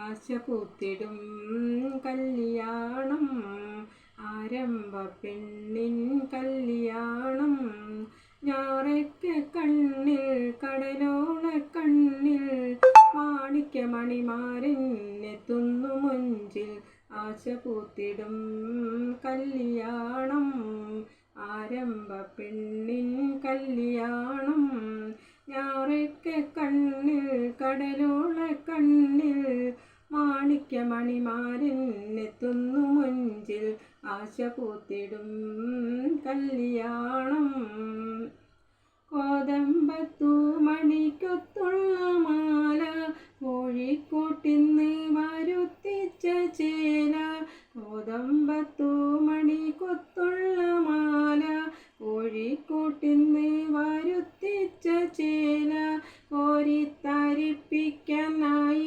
ആശ പൂത്തിടും കല്യാണം, ആരംഭ പെണ്ണിൻ കല്യാണം. ഞാറയ്ക്ക് കണ്ണിൽ കടലോള കണ്ണിൽ, മാണിക്യമണിമാരെത്തുന്നു മുഞ്ചിൽ. ആശ പൂത്തിടും കല്യാണം, ആരംഭ പെണ്ണിൻ കല്യാണം. ഞാറയ്ക്ക് കണ്ണിൽ കടലോള കണ്ണിൽ, മാണിക്യമണിമാരെത്തുന്നു മുഞ്ചിൽ. ആശ പൂത്തിടും കല്യാണം. കോതമ്പത്തു മണിക്കൊത്തുള്ള മാല, കോഴിക്കോട്ടിന്ന് വരുത്തിച്ച ചേല. കോതമ്പത്തു മണിക്കൊത്തുള്ള മാല, കോഴിക്കോട്ടിന്ന് വരുത്തിച്ച ചേല. കോരിത്തരിപ്പിക്കാനായി